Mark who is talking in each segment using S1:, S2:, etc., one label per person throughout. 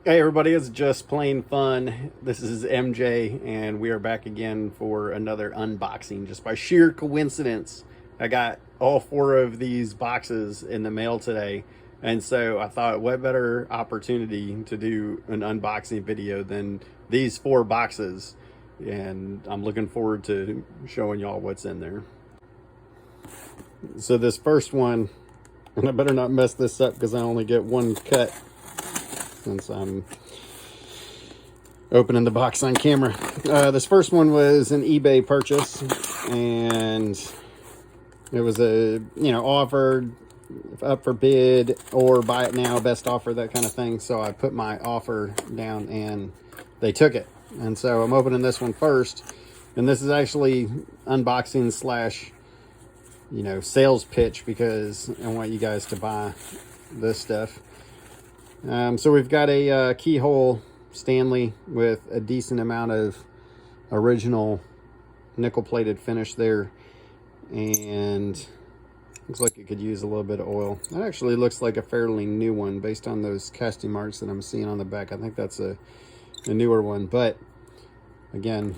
S1: Hey everybody, it's Just Plain Fun. This is MJ, and we are back again for another unboxing. Just by sheer coincidence, I got all four of these boxes in the mail today, and so I thought, what better opportunity to do an unboxing video than these four boxes? And I'm looking forward to showing y'all what's in there. So this first one, and I better not mess this up because I only get one cut since I'm opening the box on camera. This first one was an eBay purchase, and it was offered up for bid or buy it now, best offer, that kind of thing. So I put my offer down and they took it. And so I'm opening this one first, and this is actually unboxing slash sales pitch because I want you guys to buy this stuff. So we've got a keyhole Stanley with a decent amount of original nickel plated finish there, and looks like it could use a little bit of oil. That actually looks like a fairly new one based on those casting marks that I'm seeing on the back. I think that's a newer one, but again,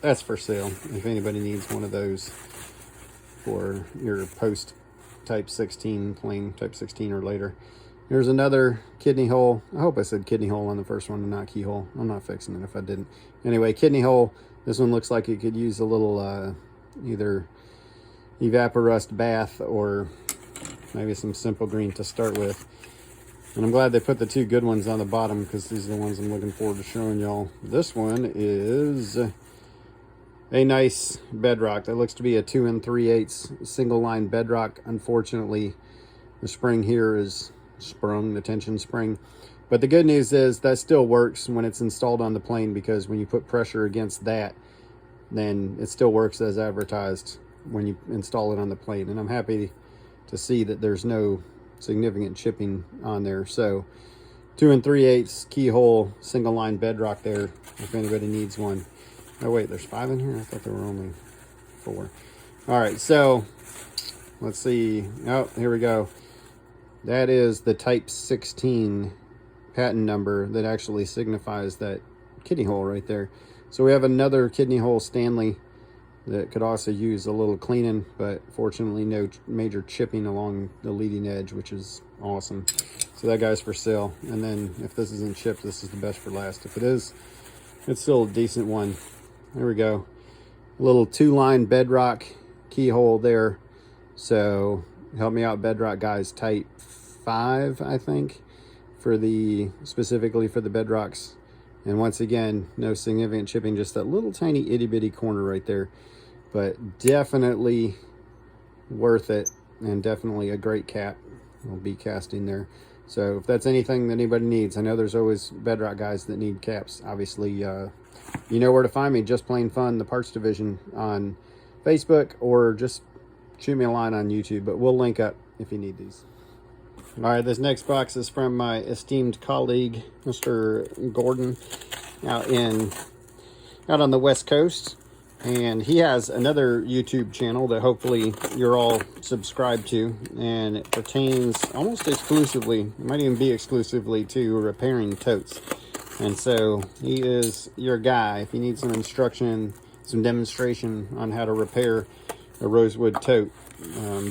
S1: that's for sale if anybody needs one of those for your post type 16, plain type 16 or later. Here's another kidney hole. I hope I said kidney hole on the first one and not keyhole. I'm not fixing it if I didn't. Anyway, kidney hole. This one looks like it could use a little either evaporust bath or maybe some simple green to start with. And I'm glad they put the two good ones on the bottom because these are the ones I'm looking forward to showing y'all. This one is a nice bedrock. That looks to be a 2 3/8 single line bedrock. Unfortunately, the spring here is sprung, the tension spring, but the good news is that still works when it's installed on the plane, because when you put pressure against that, then it still works as advertised when you install it on the plane. And I'm happy to see that there's no significant chipping on there. So 2 3/8 keyhole single line bedrock there if anybody needs one. Oh wait, there's 5 in here? I thought there were only 4. All right, so let's see. Oh, here we go. That is the type 16 patent number that actually signifies that kidney hole right there. So we have another kidney hole Stanley that could also use a little cleaning, but fortunately no major chipping along the leading edge, which is awesome. So that guy's for sale. And then if this isn't chipped, this is the best for last. If it is, it's still a decent one. There we go. A little 2-line bedrock keyhole there. So help me out, bedrock guys, type 5, I think, for specifically for the bedrocks. And once again, no significant chipping, just that little tiny itty bitty corner right there, but definitely worth it, and definitely a great cap will be casting there. So if that's anything that anybody needs, I know there's always bedrock guys that need caps. Obviously, you know where to find me. Just Plain Fun, the parts division on Facebook, or just shoot me a line on YouTube, but we'll link up if you need these. All right, this next box is from my esteemed colleague, Mr. Gordon, out on the West Coast. And he has another YouTube channel that hopefully you're all subscribed to, and it pertains almost exclusively, it might even be exclusively, to repairing totes. And so he is your guy if you need some instruction, some demonstration on how to repair a rosewood tote.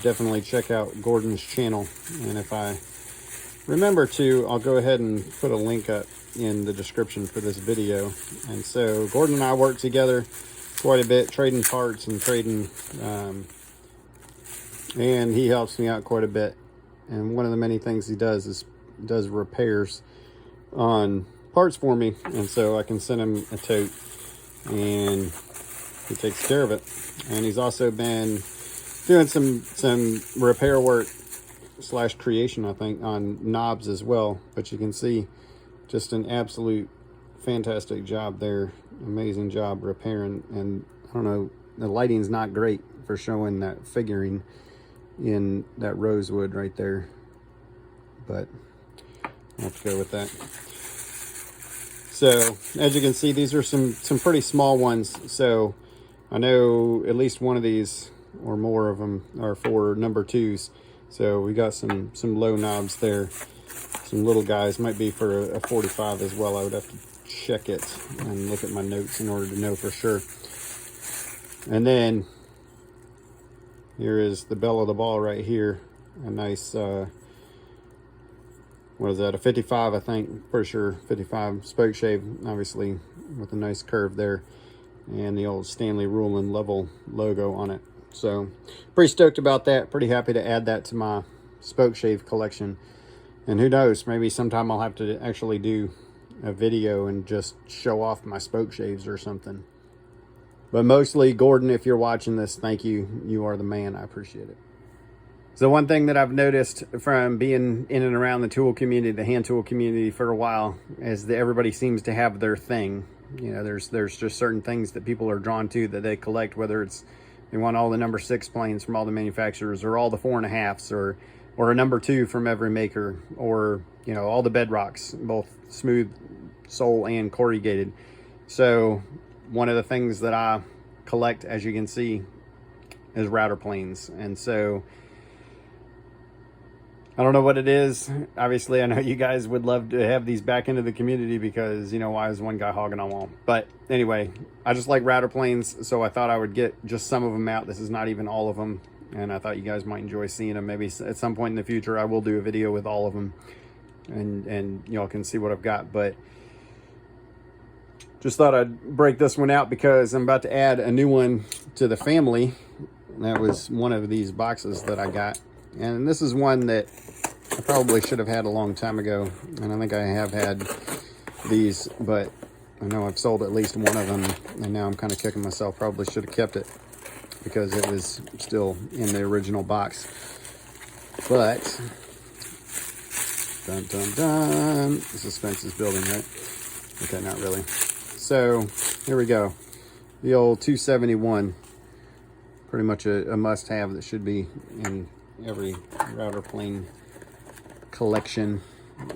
S1: Definitely check out Gordon's channel, and if I remember to, I'll go ahead and put a link up in the description for this video. And so Gordon and I work together quite a bit, trading parts and trading, and he helps me out quite a bit. And one of the many things he does is does repairs on parts for me, and so I can send him a tote and he takes care of it. And he's also been doing some repair work slash creation, I think, on knobs as well. But you can see just an absolute fantastic job there. Amazing job repairing. And I don't know, the lighting's not great for showing that figuring in that rosewood right there, but I'll have to go with that. So as you can see, these are some pretty small ones. So I know at least one of these or more of them are for number 2s. So we got some low knobs there, some little guys. Might be for a 45 as well. I would have to check it and look at my notes in order to know for sure. And then here is the bell of the ball right here. A nice, what is that, a 55, I think, for sure, 55 spoke shave, obviously with a nice curve there, and the old Stanley rule and level logo on it. So pretty stoked about that. Pretty happy to add that to my spoke shave collection. And who knows, maybe sometime I'll have to actually do a video and just show off my spoke shaves or something. But mostly, Gordon, if you're watching this, thank you. You are the man. I appreciate it. So one thing that I've noticed from being in and around the tool community, the hand tool community for a while, is that everybody seems to have their thing. You know, there's just certain things that people are drawn to that they collect, whether it's they want all the number 6 planes from all the manufacturers, or all the 4.5s, or a number 2 from every maker, or, you know, all the bedrocks, both smooth sole and corrugated. So one of the things that I collect, as you can see, is router planes. And so I don't know what it is. Obviously, I know you guys would love to have these back into the community because, you know, why is one guy hogging on them? But anyway, I just like router planes, so I thought I would get just some of them out. This is not even all of them, and I thought you guys might enjoy seeing them. Maybe at some point in the future, I will do a video with all of them, and y'all can see what I've got. But just thought I'd break this one out because I'm about to add a new one to the family. That was one of these boxes that I got. And this is one that I probably should have had a long time ago. And I think I have had these, but I know I've sold at least one of them. And now I'm kind of kicking myself. Probably should have kept it because it was still in the original box. But, dun dun dun, the suspense is building, right? Okay, not really. So, here we go. The old 271. Pretty much a must-have that should be in every router plane collection.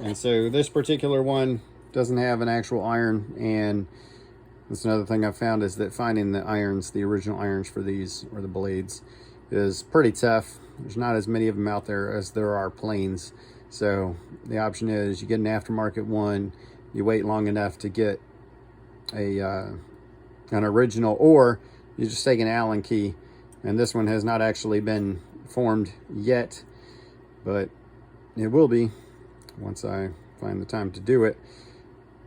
S1: And so this particular one doesn't have an actual iron, and that's another thing I found, is that finding the irons, the original irons for these, or the blades, is pretty tough. There's not as many of them out there as there are planes. So the option is you get an aftermarket one, you wait long enough to get an original, or you just take an Allen key. And this one has not actually been formed yet, but it will be once I find the time to do it,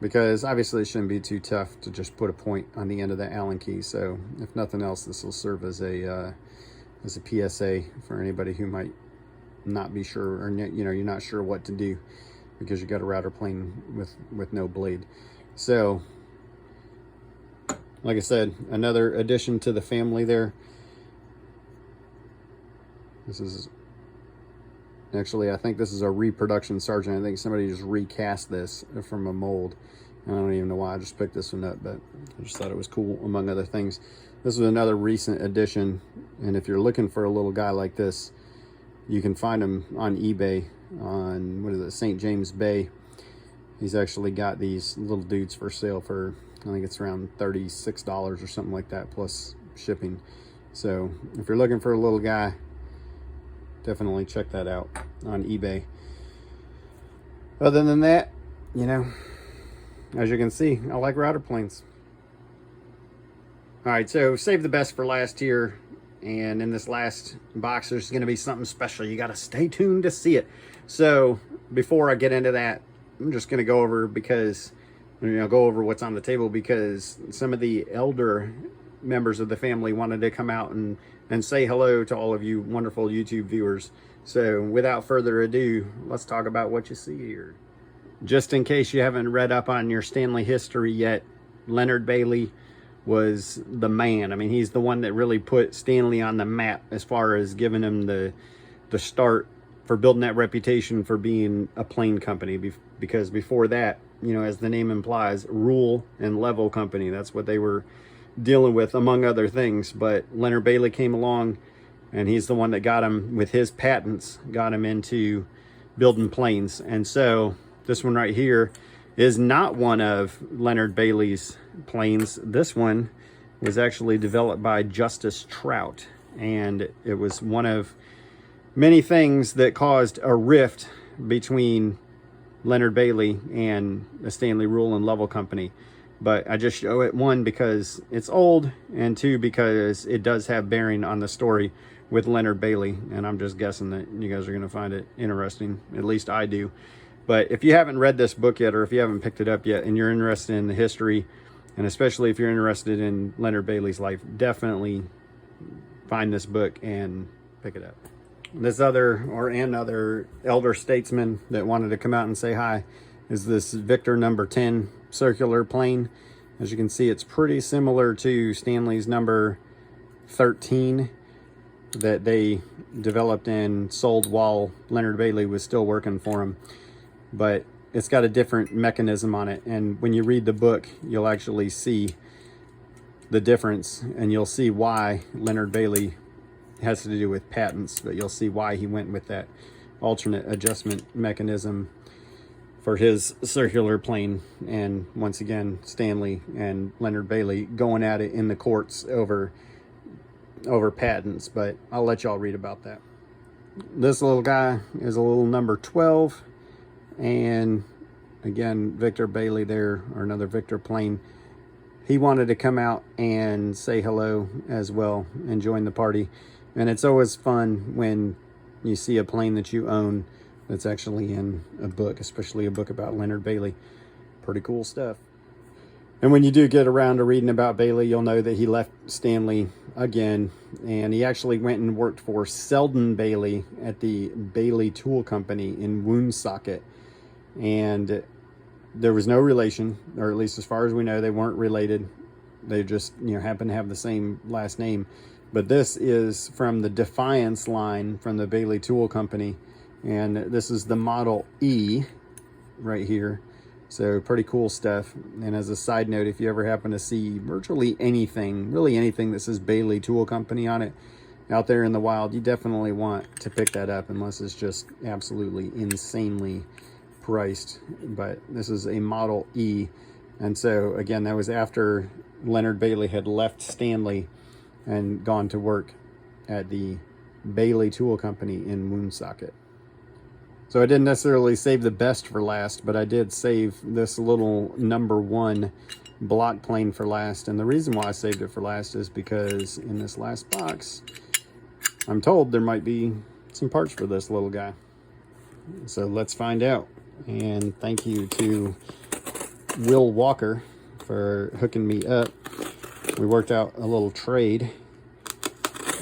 S1: because obviously it shouldn't be too tough to just put a point on the end of the Allen key. So if nothing else, this will serve as a PSA for anybody who might not be sure, or, you know, you're not sure what to do because you got a router plane with no blade. So like I said, another addition to the family there. This is actually, I think this is a reproduction Sergeant. I think somebody just recast this from a mold. I don't even know why I just picked this one up, but I just thought it was cool, among other things. This is another recent addition, and if you're looking for a little guy like this, you can find him on eBay on, what is it, St. James Bay. He's actually got these little dudes for sale for, I think it's around $36 or something like that, plus shipping. So if you're looking for a little guy, definitely check that out on eBay. Other than that, you know, as you can see, I like router planes. All right, so save the best for last here. And in this last box, there's going to be something special. You got to stay tuned to see it. So before I get into that, I'm just going to go over, because, you know, go over what's on the table, because some of the elder members of the family wanted to come out and say hello to all of you wonderful YouTube viewers. So without further ado, let's talk about what you see here. Just in case you haven't read up on your Stanley history yet, Leonard Bailey was the man. I mean, he's the one that really put Stanley on the map as far as giving him the start for building that reputation for being a plane company. Because before that, you know, as the name implies, rule and level company. That's what they were dealing with, among other things. But Leonard Bailey came along, and he's the one that got him, with his patents, got him into building planes. And so this one right here is not one of Leonard Bailey's planes. This one was actually developed by Justice Trout, and it was one of many things that caused a rift between Leonard Bailey and the Stanley Rule and Level Company. But I just show it, one, because it's old, and two, because it does have bearing on the story with Leonard Bailey. And I'm just guessing that you guys are going to find it interesting. At least I do. But if you haven't read this book yet, or if you haven't picked it up yet, and you're interested in the history, and especially if you're interested in Leonard Bailey's life, definitely find this book and pick it up. This another elder statesman that wanted to come out and say hi is this Victor number 10 circular plane. As you can see, it's pretty similar to Stanley's number 13 that they developed and sold while Leonard Bailey was still working for him. But it's got a different mechanism on it, and when you read the book, you'll actually see the difference, and you'll see why Leonard Bailey has to do with patents, but you'll see why he went with that alternate adjustment mechanism for his circular plane. And once again, Stanley and Leonard Bailey going at it in the courts over patents, but I'll let y'all read about that. This little guy is a little number 12, and again, Victor Bailey there, or another Victor plane. He wanted to come out and say hello as well and join the party. And it's always fun when you see a plane that you own that's actually in a book, especially a book about Leonard Bailey. Pretty cool stuff. And when you do get around to reading about Bailey, you'll know that he left Stanley again, and he actually went and worked for Selden Bailey at the Bailey Tool Company in Woonsocket. And there was no relation, or at least as far as we know, they weren't related. They just, happen to have the same last name. But this is from the Defiance line from the Bailey Tool Company. And this is the Model E right here. So pretty cool stuff. And as a side note, if you ever happen to see virtually anything, really anything that says Bailey Tool Company on it out there in the wild, you definitely want to pick that up, unless it's just absolutely insanely priced. But this is a Model E. And so again, that was after Leonard Bailey had left Stanley and gone to work at the Bailey Tool Company in Woonsocket. So I didn't necessarily save the best for last, but I did save this little number 1 block plane for last. And the reason why I saved it for last is because in this last box, I'm told there might be some parts for this little guy. So let's find out. And thank you to Will Walker for hooking me up. We worked out a little trade,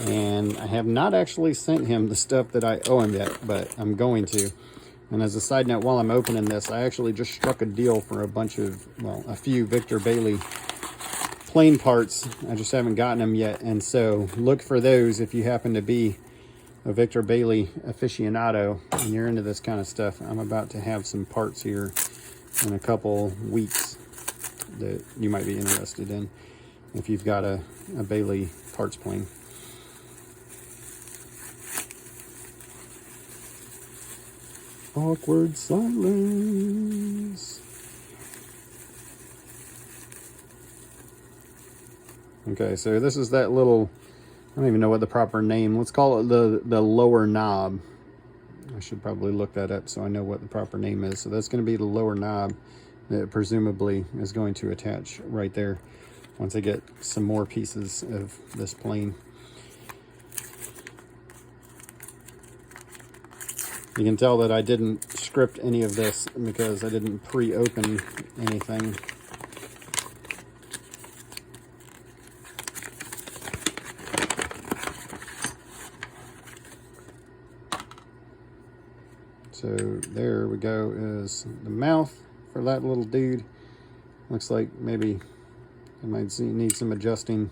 S1: and I have not actually sent him the stuff that I owe him yet, but I'm going to. And as a side note, while I'm opening this, I actually just struck a deal for a few Victor Bailey plane parts. I just haven't gotten them yet, and so look for those if you happen to be a Victor Bailey aficionado and you're into this kind of stuff. I'm about to have some parts here in a couple weeks that you might be interested in if you've got a Bailey parts plane. Awkward silence. Okay, so this is that little, I don't even know what the proper name, let's call it the lower knob. I should probably look that up so I know what the proper name is. So that's going to be the lower knob that presumably is going to attach right there once I get some more pieces of this plane. You can tell that I didn't script any of this because I didn't pre-open anything. So there we go, is the mouth for that little dude. Looks like maybe it might need some adjusting.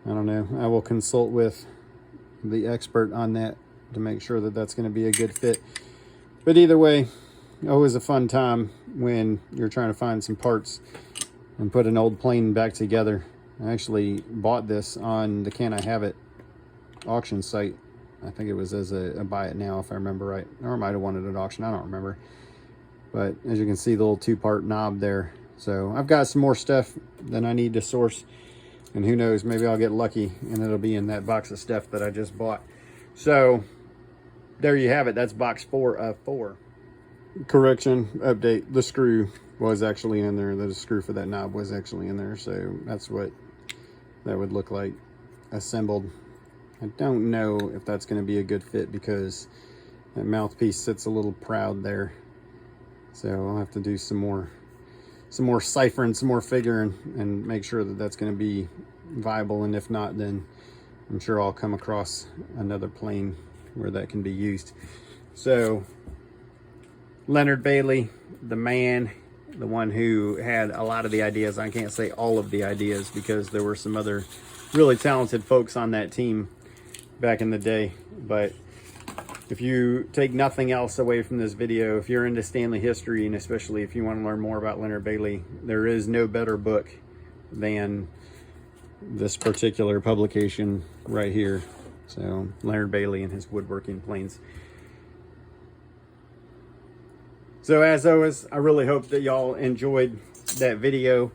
S1: I don't know. I will consult with the expert on that to make sure that that's going to be a good fit. But either way, always a fun time when you're trying to find some parts and put an old plane back together. I actually bought this on the Can I Have It auction site. I think it was as a buy it now, if I remember right. Or I might have won it at auction, I don't remember. But as you can see, the little 2-part knob there. So I've got some more stuff than I need to source. And who knows, maybe I'll get lucky and it'll be in that box of stuff that I just bought. So there you have it. That's box 4 of 4. correction, update. The screw was actually in there. The screw for that knob was actually in there. So that's what that would look like assembled. I don't know if that's going to be a good fit because that mouthpiece sits a little proud there. So I'll have to do some more ciphering, some more figuring, and make sure that that's going to be viable. And if not, then I'm sure I'll come across another plane where that can be used. So Leonard Bailey, the man, the one who had a lot of the ideas. I can't say all of the ideas because there were some other really talented folks on that team back in the day. But if you take nothing else away from this video, if you're into Stanley history, and especially if you want to learn more about Leonard Bailey, there is no better book than this particular publication right here. So Leonard Bailey and his woodworking planes. So as always, I really hope that y'all enjoyed that video.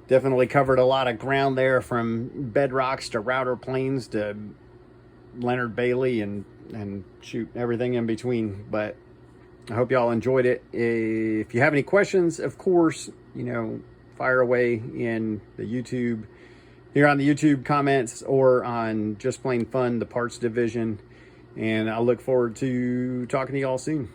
S1: Definitely covered a lot of ground there, from bedrocks to router planes to Leonard Bailey and shoot, everything in between. But I hope y'all enjoyed it. If you have any questions, of course, you know, fire away in the YouTube, here on the YouTube comments, or on Just Plain Fun, the parts division. And I look forward to talking to y'all soon.